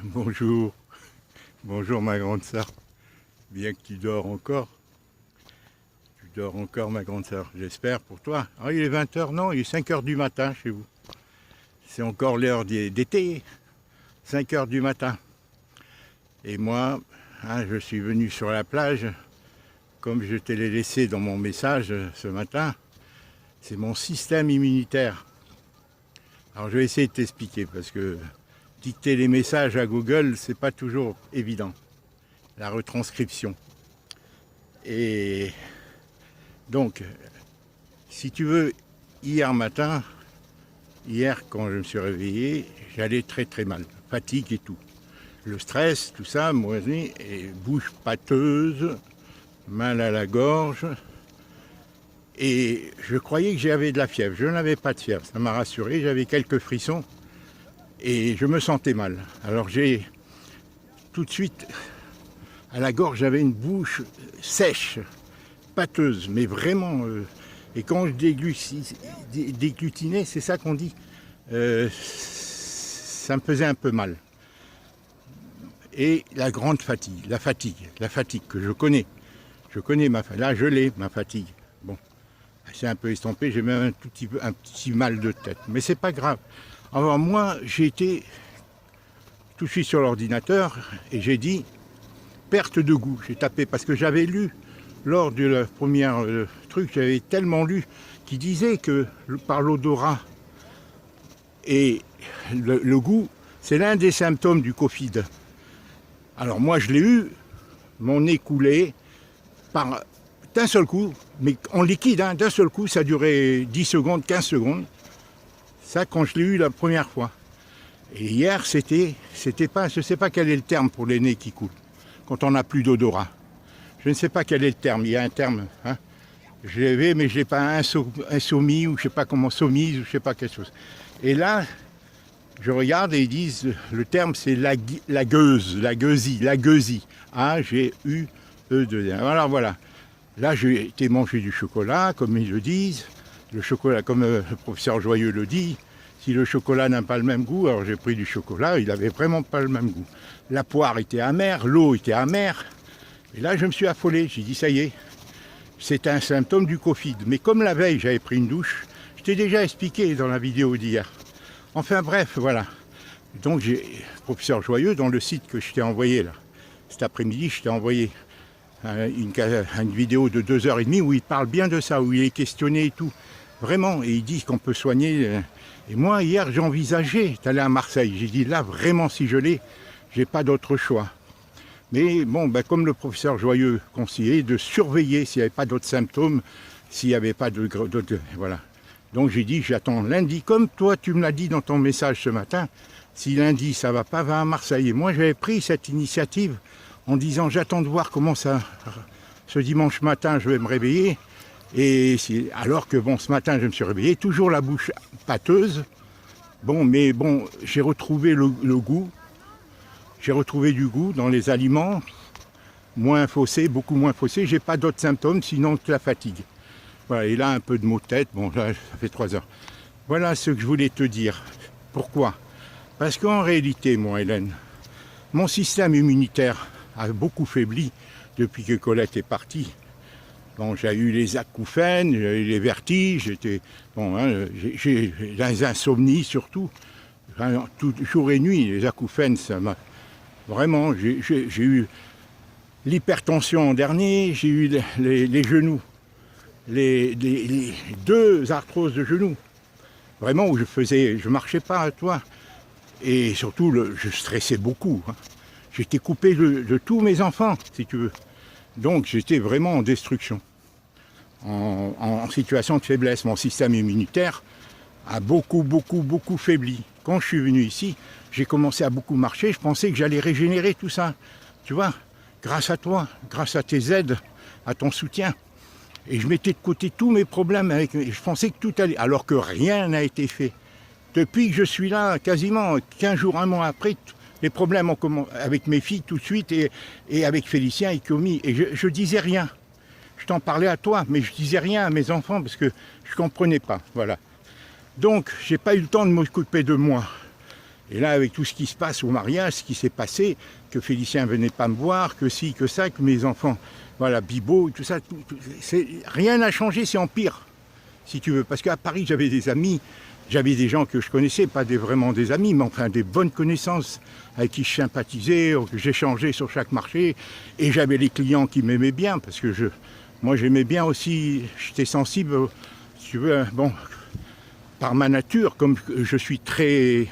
Bonjour, bonjour ma grande sœur. Bien que tu dors encore. Tu dors encore ma grande sœur, j'espère pour toi. Ah, il est 20 h, non, il est 5 h du matin chez vous. C'est encore l'heure d'été, 5 h du matin. Et moi, je suis venu sur la plage, comme je te l'ai laissé dans mon message ce matin. C'est mon système immunitaire. Alors je vais essayer de t'expliquer parce que dicter les messages à Google, c'est pas toujours évident. La retranscription. Et donc, si tu veux, hier matin, quand je me suis réveillé, j'allais très très mal. Fatigue et tout. Le stress, tout ça, moi, et bouche pâteuse, mal à la gorge. Et je croyais que j'avais de la fièvre. Je n'avais pas de fièvre. Ça m'a rassuré. J'avais quelques frissons. Et je me sentais mal. Alors j'ai tout de suite, à la gorge, j'avais une bouche sèche, pâteuse, mais vraiment. Et quand je déglutinais, c'est ça qu'on dit, ça me faisait un peu mal. Et la grande fatigue, la fatigue que je connais. Je connais ma fatigue. Là, je l'ai, ma fatigue. Bon, c'est un peu estompé, j'ai même un petit mal de tête. Mais c'est pas grave. Alors moi, j'ai été tout de suite sur l'ordinateur et j'ai dit perte de goût. J'ai tapé parce que j'avais lu lors de la première truc, j'avais tellement lu qui disait que par l'odorat et le goût, c'est l'un des symptômes du Covid. Alors moi, je l'ai eu, mon nez coulé d'un seul coup, mais en liquide, d'un seul coup, ça durait 10 secondes, 15 secondes. Ça, quand je l'ai eu la première fois. Et hier, c'était pas, je ne sais pas quel est le terme pour les nez qui coulent, quand on n'a plus d'odorat. Je ne sais pas quel est le terme, il y a un terme. Je l'avais, mais je ne l'ai pas insomnie, ou je ne sais pas comment, somise, ou je ne sais pas quelque chose. Et là, je regarde et ils disent, le terme c'est la gueusie. A-G-U-E-2. Voilà. Là, j'ai été manger du chocolat, comme ils le disent. Le chocolat, comme le professeur Joyeux le dit, si le chocolat n'a pas le même goût, alors j'ai pris du chocolat, il n'avait vraiment pas le même goût. La poire était amère, l'eau était amère, et là je me suis affolé, j'ai dit ça y est, c'est un symptôme du Covid. Mais comme la veille j'avais pris une douche, je t'ai déjà expliqué dans la vidéo d'hier. Enfin bref, voilà. Donc j'ai, professeur Joyeux, dans le site que je t'ai envoyé là, cet après-midi, je t'ai envoyé une vidéo de 2 h 30 où il parle bien de ça, où il est questionné et tout. Vraiment, et il dit qu'on peut soigner. Et moi, hier, j'ai envisagé d'aller à Marseille. J'ai dit, là, vraiment, si je l'ai, j'ai pas d'autre choix. Mais bon, comme le professeur Joyeux conseillait, de surveiller s'il n'y avait pas d'autres symptômes, s'il n'y avait pas d'autres... Voilà. Donc j'ai dit, j'attends lundi, comme toi, tu me l'as dit dans ton message ce matin, si lundi, ça va pas, va à Marseille. Et moi, j'avais pris cette initiative en disant, j'attends de voir comment ça... Ce dimanche matin, je vais me réveiller. Alors que ce matin je me suis réveillé, toujours la bouche pâteuse. Mais j'ai retrouvé le goût. J'ai retrouvé du goût dans les aliments, moins faussé, beaucoup moins faussé. J'ai pas d'autres symptômes sinon que la fatigue. Voilà, et là un peu de maux de tête. Bon, là ça fait 3 heures. Voilà ce que je voulais te dire. Pourquoi? Parce qu'en réalité, moi, Hélène, mon système immunitaire a beaucoup faibli depuis que Colette est partie. Bon, j'ai eu les acouphènes, j'ai eu les vertiges, j'ai les insomnies surtout, tout jour et nuit, les acouphènes, ça m'a vraiment, j'ai eu l'hypertension en dernier, j'ai eu les genoux, les 2 arthroses de genoux, vraiment où je marchais pas, toi, et surtout je stressais beaucoup, J'étais coupé de tous mes enfants, si tu veux. Donc j'étais vraiment en destruction, en situation de faiblesse. Mon système immunitaire a beaucoup faibli. Quand je suis venu ici, j'ai commencé à beaucoup marcher, je pensais que j'allais régénérer tout ça. Tu vois, grâce à toi, grâce à tes aides, à ton soutien. Et je mettais de côté tous mes problèmes, je pensais que tout allait, alors que rien n'a été fait. Depuis que je suis là, quasiment 15 jours, 1 mois après, les problèmes ont commencé avec mes filles tout de suite et avec Félicien et Komi. Et je disais rien. Je t'en parlais à toi, mais je disais rien à mes enfants parce que je ne comprenais pas. Voilà. Donc, j'ai pas eu le temps de m'occuper de moi. Et là, avec tout ce qui se passe au mariage, ce qui s'est passé, que Félicien ne venait pas me voir, que si, que ça, que mes enfants, voilà, Bibo, tout ça, rien n'a changé, c'est en pire, si tu veux. Parce qu'à Paris, j'avais des amis, j'avais des gens que je connaissais, pas vraiment des amis, mais enfin des bonnes connaissances avec qui je sympathisais, que j'échangeais sur chaque marché. Et j'avais les clients qui m'aimaient bien, parce que moi j'aimais bien aussi, j'étais sensible, si tu veux, bon, par ma nature, comme je suis très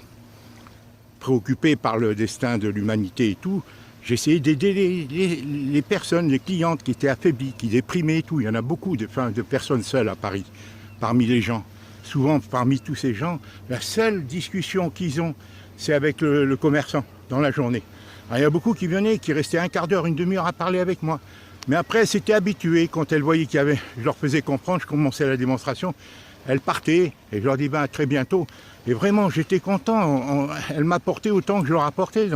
préoccupé par le destin de l'humanité et tout, j'essayais d'aider les personnes, les clientes qui étaient affaiblies, qui déprimaient et tout. Il y en a beaucoup de personnes seules à Paris, parmi les gens. Souvent, parmi tous ces gens, la seule discussion qu'ils ont, c'est avec le commerçant dans la journée. Alors, il y a beaucoup qui venaient, qui restaient un quart d'heure, une demi-heure à parler avec moi. Mais après, elles s'étaient habituées. Quand elles voyaient je leur faisais comprendre, je commençais la démonstration, elles partaient. Et je leur dis, à très bientôt. Et vraiment, j'étais content. Elles m'apportaient autant que je leur apportais.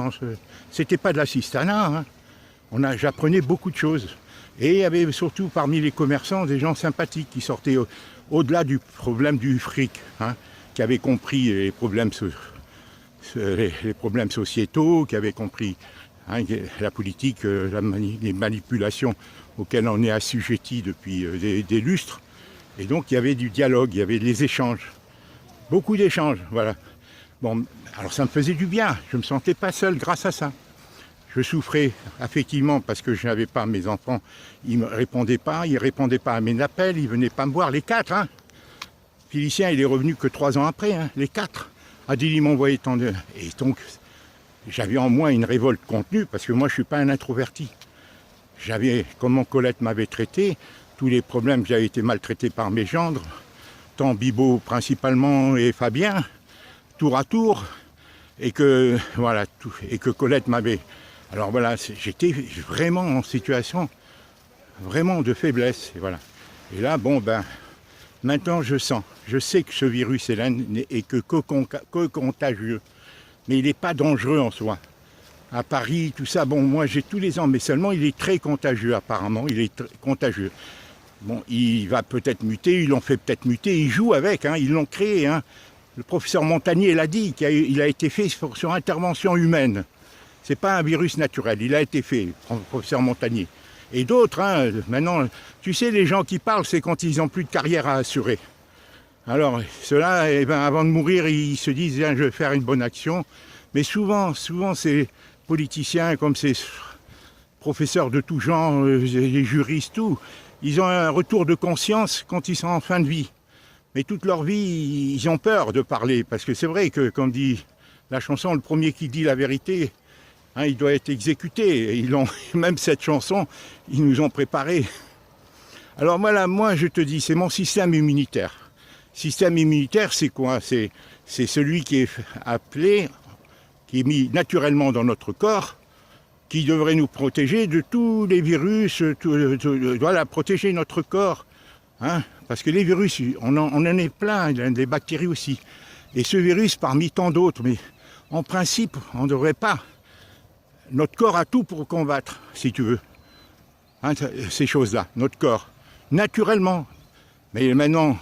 C'était pas de l'assistanat. Hein. J'apprenais beaucoup de choses. Et il y avait surtout parmi les commerçants des gens sympathiques qui sortaient au-delà du problème du fric, hein, qui avaient compris les problèmes sociétaux, qui avaient compris la politique, les manipulations auxquelles on est assujetti depuis des lustres. Et donc il y avait du dialogue, il y avait des échanges. Beaucoup d'échanges, voilà. Bon, alors ça me faisait du bien, je ne me sentais pas seul grâce à ça. Je souffrais affectivement parce que je n'avais pas mes enfants, ils ne me répondaient pas, ils ne répondaient pas à mes appels, ils ne venaient pas me voir, les 4. Hein. Félicien, il est revenu que 3 ans après, hein, les 4. Adélie m'envoyait tant de... Et donc, j'avais en moi une révolte contenue parce que moi, je ne suis pas un introverti. J'avais, comment Colette m'avait traité, tous les problèmes, j'avais été maltraité par mes gendres, tant Bibo principalement et Fabien, tour à tour, et que, voilà, et que Colette m'avait... Alors voilà, j'étais vraiment en situation vraiment de faiblesse. Et, voilà. Et là, bon, maintenant je sais que ce virus est que contagieux, mais il n'est pas dangereux en soi. À Paris, tout ça, bon, moi j'ai tous les ans, mais seulement il est très contagieux apparemment, il est contagieux. Bon, il va peut-être muter, ils l'ont fait peut-être muter, ils jouent avec, hein, ils l'ont créé. Hein. Le professeur Montagnier l'a dit, qu'il a été fait sur intervention humaine. Ce n'est pas un virus naturel, il a été fait, le professeur Montagnier. Et d'autres, hein, maintenant, tu sais, les gens qui parlent, c'est quand ils n'ont plus de carrière à assurer. Alors, ceux-là, avant de mourir, ils se disent, je vais faire une bonne action. Mais souvent, ces politiciens, comme ces professeurs de tout genre, les juristes, tout, ils ont un retour de conscience quand ils sont en fin de vie. Mais toute leur vie, ils ont peur de parler. Parce que c'est vrai que, comme dit la chanson, le premier qui dit la vérité, hein, il doit être exécuté. Et même cette chanson, ils nous ont préparé. Alors voilà, moi je te dis, c'est mon système immunitaire. Système immunitaire, c'est quoi? C'est celui qui est appelé, qui est mis naturellement dans notre corps, qui devrait nous protéger de tous les virus, voilà, protéger notre corps. Hein, parce que les virus, on en est plein, les bactéries aussi. Et ce virus, parmi tant d'autres, mais en principe, on ne devrait pas. Notre corps a tout pour combattre, si tu veux, hein, ces choses-là, notre corps, naturellement. Mais maintenant,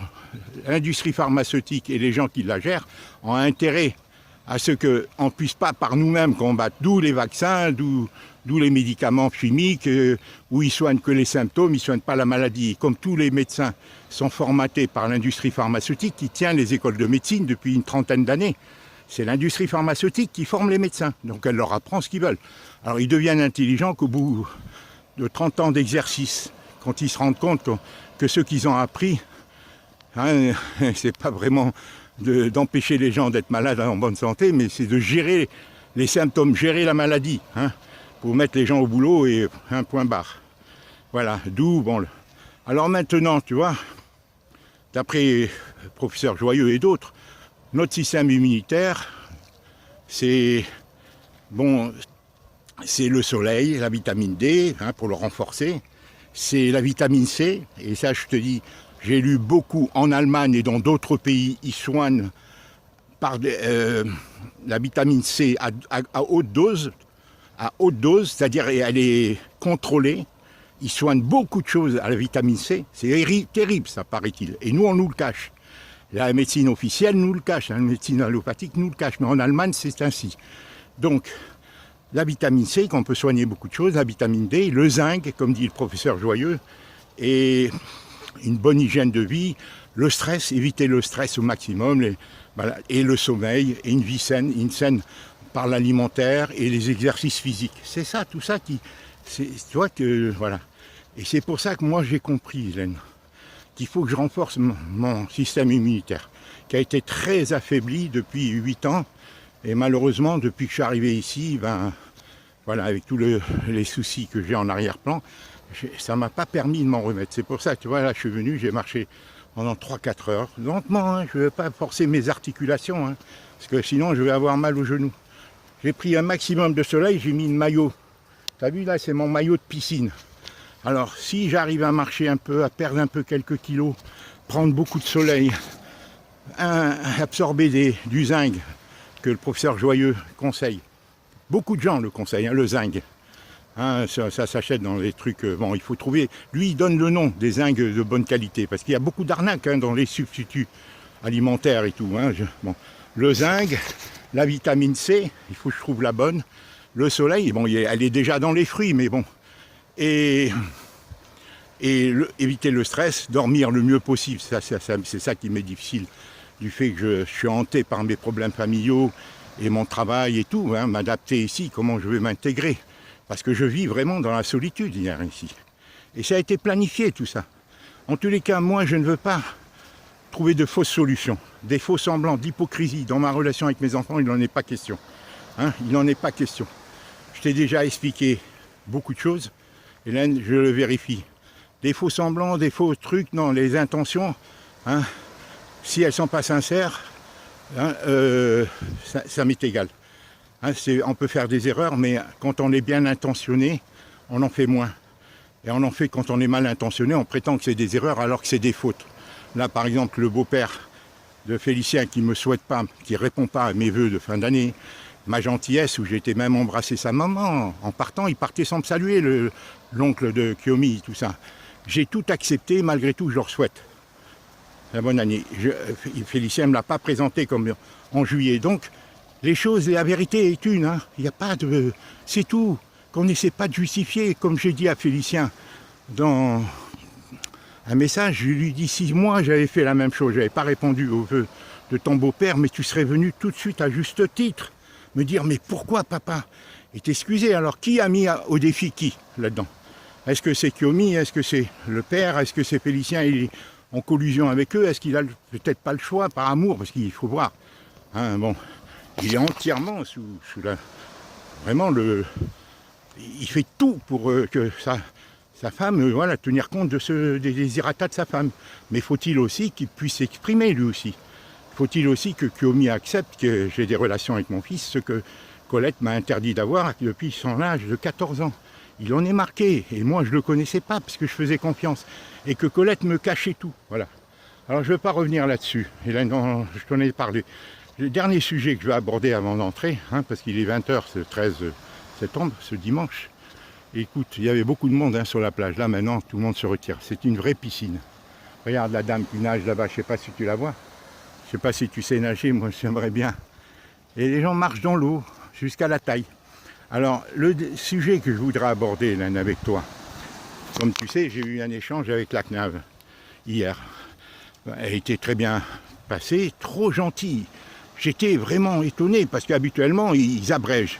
l'industrie pharmaceutique et les gens qui la gèrent ont intérêt à ce qu'on ne puisse pas par nous-mêmes combattre, d'où les vaccins, d'où les médicaments chimiques, où ils ne soignent que les symptômes, ils ne soignent pas la maladie. Comme tous les médecins sont formatés par l'industrie pharmaceutique qui tient les écoles de médecine depuis une trentaine d'années, c'est l'industrie pharmaceutique qui forme les médecins, donc elle leur apprend ce qu'ils veulent. Alors ils deviennent intelligents qu'au bout de 30 ans d'exercice, quand ils se rendent compte que ce qu'ils ont appris, hein, c'est pas vraiment d'empêcher les gens d'être malades en bonne santé, mais c'est de gérer les symptômes, gérer la maladie, hein, pour mettre les gens au boulot et un point barre. Voilà, d'où, bon... Alors maintenant, tu vois, d'après le professeur Joyeux et d'autres, notre système immunitaire, c'est le soleil, la vitamine D, hein, pour le renforcer, c'est la vitamine C, et ça je te dis, j'ai lu beaucoup en Allemagne et dans d'autres pays, ils soignent par la vitamine C à haute dose, c'est-à-dire elle est contrôlée. Ils soignent beaucoup de choses à la vitamine C. C'est terrible, ça paraît-il. Et nous, on nous le cache. La médecine officielle nous le cache, la médecine allopathique nous le cache, mais en Allemagne c'est ainsi. Donc la vitamine C, qu'on peut soigner beaucoup de choses, la vitamine D, le zinc, comme dit le professeur Joyeux, et une bonne hygiène de vie, le stress, éviter le stress au maximum, voilà, et le sommeil, et une vie saine, par l'alimentaire et les exercices physiques. C'est ça, tout ça qui... Tu vois que... Voilà. Et c'est pour ça que moi j'ai compris, Hélène, qu'il faut que je renforce mon système immunitaire, qui a été très affaibli depuis 8 ans. Et malheureusement, depuis que je suis arrivé ici, voilà, avec tous les soucis que j'ai en arrière-plan, ça ne m'a pas permis de m'en remettre. C'est pour ça que tu vois, là, je suis venu, j'ai marché pendant 3-4 heures, lentement, hein, je ne vais pas forcer mes articulations, hein, parce que sinon je vais avoir mal aux genoux. J'ai pris un maximum de soleil, j'ai mis le maillot. Tu as vu là, c'est mon maillot de piscine. Alors, si j'arrive à marcher un peu, à perdre un peu quelques kilos, prendre beaucoup de soleil, absorber du zinc, que le professeur Joyeux conseille. Beaucoup de gens le conseillent, hein, le zinc. Hein, ça s'achète dans les trucs... bon, il faut trouver... Lui, il donne le nom des zincs de bonne qualité, parce qu'il y a beaucoup d'arnaques hein, dans les substituts alimentaires et tout. Hein, bon. Le zinc, la vitamine C, il faut que je trouve la bonne. Le soleil, bon, elle est déjà dans les fruits, mais bon. Et éviter le stress, dormir le mieux possible. C'est ça qui m'est difficile, du fait que je suis hanté par mes problèmes familiaux et mon travail et tout, hein, m'adapter ici, comment je vais m'intégrer. Parce que je vis vraiment dans la solitude hier ici. Et ça a été planifié tout ça. En tous les cas, moi je ne veux pas trouver de fausses solutions, des faux semblants d'hypocrisie. Dans ma relation avec mes enfants, il n'en est pas question. Hein, il n'en est pas question. Je t'ai déjà expliqué beaucoup de choses. Hélène, je le vérifie. Des faux semblants, des faux trucs, non, les intentions, hein, si elles ne sont pas sincères, hein, ça m'est égal. Hein, on peut faire des erreurs, mais quand on est bien intentionné, on en fait moins. Et on en fait quand on est mal intentionné, on prétend que c'est des erreurs alors que c'est des fautes. Là, par exemple, le beau-père de Félicien qui ne me souhaite pas, qui ne répond pas à mes vœux de fin d'année, ma gentillesse, où j'ai été même embrasser sa maman, en partant, il partait sans me saluer, l'oncle de Kiyomi, tout ça. J'ai tout accepté, malgré tout, je leur souhaite la bonne année. Félicien ne me l'a pas présenté comme en juillet. Donc, les choses, la vérité est une. Hein. Il n'y a pas de... C'est tout. Qu'on n'essaie pas de justifier. Comme j'ai dit à Félicien dans un message, je lui dis, si moi j'avais fait la même chose, je n'avais pas répondu aux vœux de ton beau-père, mais tu serais venu tout de suite à juste titre me dire, mais pourquoi papa? Et t'excuser. Alors, qui a mis au défi qui là-dedans? Est-ce que c'est Kiyomi? Est-ce que c'est le père? Est-ce que c'est Félicien? Il est en collusion avec eux? Est-ce qu'il a peut-être pas le choix par amour? Parce qu'il faut voir. Hein, bon, il est entièrement sous la... Vraiment, il fait tout pour que sa femme, voilà, tenir compte des désirata de sa femme. Mais faut-il aussi qu'il puisse s'exprimer lui aussi? Faut-il aussi que Kiyomi accepte que j'ai des relations avec mon fils, ce que Colette m'a interdit d'avoir depuis son âge de 14 ans. Il en est marqué, et moi je ne le connaissais pas parce que je faisais confiance, et que Colette me cachait tout. Voilà. Alors je ne vais pas revenir là-dessus, Hélène, je t'en ai parlé. Le dernier sujet que je vais aborder avant d'entrer, hein, parce qu'il est 20h ce 13 septembre, ce dimanche. Écoute, il y avait beaucoup de monde hein, sur la plage. Là maintenant, tout le monde se retire. C'est une vraie piscine. Regarde la dame qui nage là-bas, je ne sais pas si tu la vois. Je ne sais pas si tu sais nager, moi j'aimerais bien. Et les gens marchent dans l'eau jusqu'à la taille. Alors, le sujet que je voudrais aborder, Hélène, avec toi, comme tu sais, j'ai eu un échange avec la CNAV hier. Elle était très bien passée, trop gentille. J'étais vraiment étonné parce qu'habituellement, ils abrègent.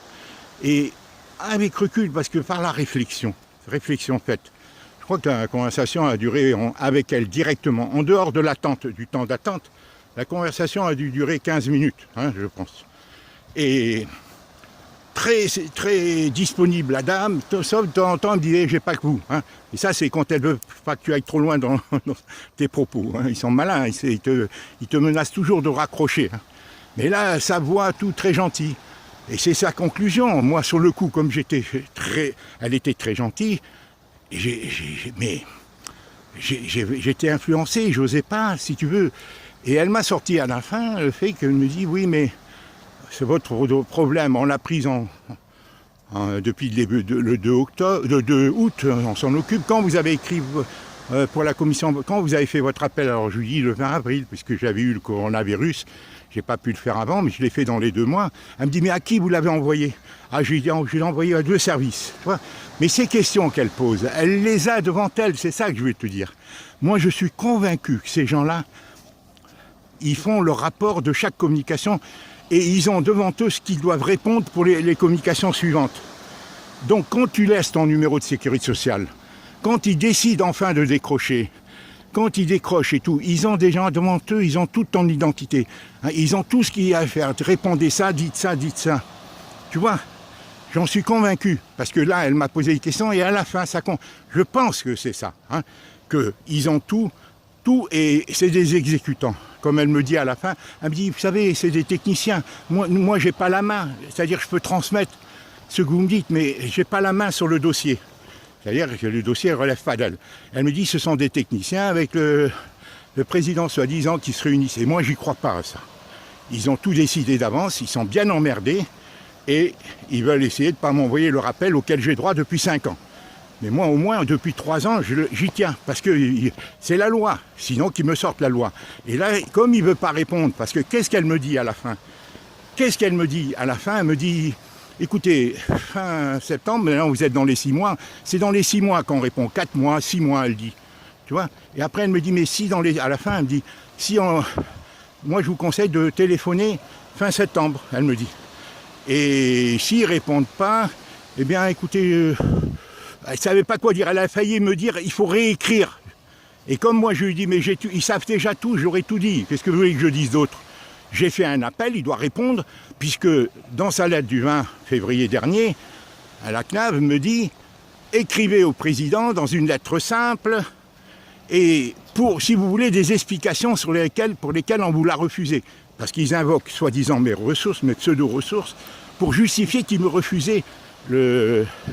Et avec recul, parce que par la réflexion faite, je crois que la conversation a duré avec elle directement, en dehors de l'attente, du temps d'attente, la conversation a dû durer 15 minutes, hein, je pense. Et très disponible, la dame, sauf de temps en temps, elle me dit j'ai pas que vous. Hein. Et ça, c'est quand elle veut pas que tu ailles trop loin dans tes propos. Hein. Ils sont malins, ils te menacent toujours de raccrocher. Hein. Mais là, sa voix, tout très gentil. Et c'est sa conclusion. Moi, sur le coup, comme elle était très gentille, mais j'étais influencé, j'osais pas, si tu veux. Et elle m'a sorti à la fin le fait qu'elle me dit oui, mais c'est votre problème, on l'a prise depuis le 2 août, on s'en occupe. Quand vous avez écrit pour la commission, quand vous avez fait votre appel, alors je lui dis le 20 avril, puisque j'avais eu le coronavirus, j'ai pas pu le faire avant, mais je l'ai fait dans les 2 mois. Elle me dit, mais à qui vous l'avez envoyé? Ah, je lui dis, je l'ai envoyé à 2 services. Tu vois, mais ces questions qu'elle pose, elle les a devant elle, c'est ça que je vais te dire. Moi, je suis convaincu que ces gens-là, ils font le rapport de chaque communication et ils ont devant eux ce qu'ils doivent répondre pour les communications suivantes. Donc, quand tu laisses ton numéro de sécurité sociale, quand ils décident enfin de décrocher, quand ils décrochent et tout, ils ont des gens devant eux, ils ont toute ton identité. Ils ont tout ce qu'il y a à faire. Répondez ça, dites ça, dites ça. Tu vois, j'en suis convaincu. Parce que là, elle m'a posé des questions et à la fin, ça compte. Je pense que c'est ça. Qu'ils ont tout et c'est des exécutants. Comme elle me dit à la fin, elle me dit, vous savez, c'est des techniciens. Moi j'ai pas la main. C'est-à-dire, je peux transmettre ce que vous me dites, mais j'ai pas la main sur le dossier. C'est-à-dire que le dossier ne relève pas d'elle. Elle me dit ce sont des techniciens avec le président soi-disant qui se réunissent. Et moi, j'y crois pas à ça. Ils ont tout décidé d'avance, ils sont bien emmerdés et ils veulent essayer de ne pas m'envoyer le rappel auquel j'ai droit depuis 5 ans. Mais moi, au moins, depuis 3 ans, j'y tiens, parce que c'est la loi, sinon qu'ils me sortent la loi. Et là, comme il ne veut pas répondre, parce que qu'est-ce qu'elle me dit à la fin? Qu'est-ce qu'elle me dit à la fin? Elle me dit... Écoutez, fin septembre, maintenant vous êtes dans les 6 mois, c'est dans les 6 mois qu'on répond, 4 mois, 6 mois, elle dit. Tu vois? Et après elle me dit, mais si à la fin, elle me dit, moi je vous conseille de téléphoner fin septembre, elle me dit. Et s'ils ne répondent pas, eh bien écoutez, elle ne savait pas quoi dire, elle a failli me dire, il faut réécrire. Et comme moi je lui dis, mais ils savent déjà tout, j'aurais tout dit, qu'est-ce que vous voulez que je dise d'autre? J'ai fait un appel, il doit répondre, puisque dans sa lettre du 20 février dernier, à la CNAV me dit « Écrivez au président dans une lettre simple, et si vous voulez des explications pour lesquelles on vous l'a refusé. » Parce qu'ils invoquent soi-disant mes ressources, mes pseudo-ressources, pour justifier qu'ils me refusaient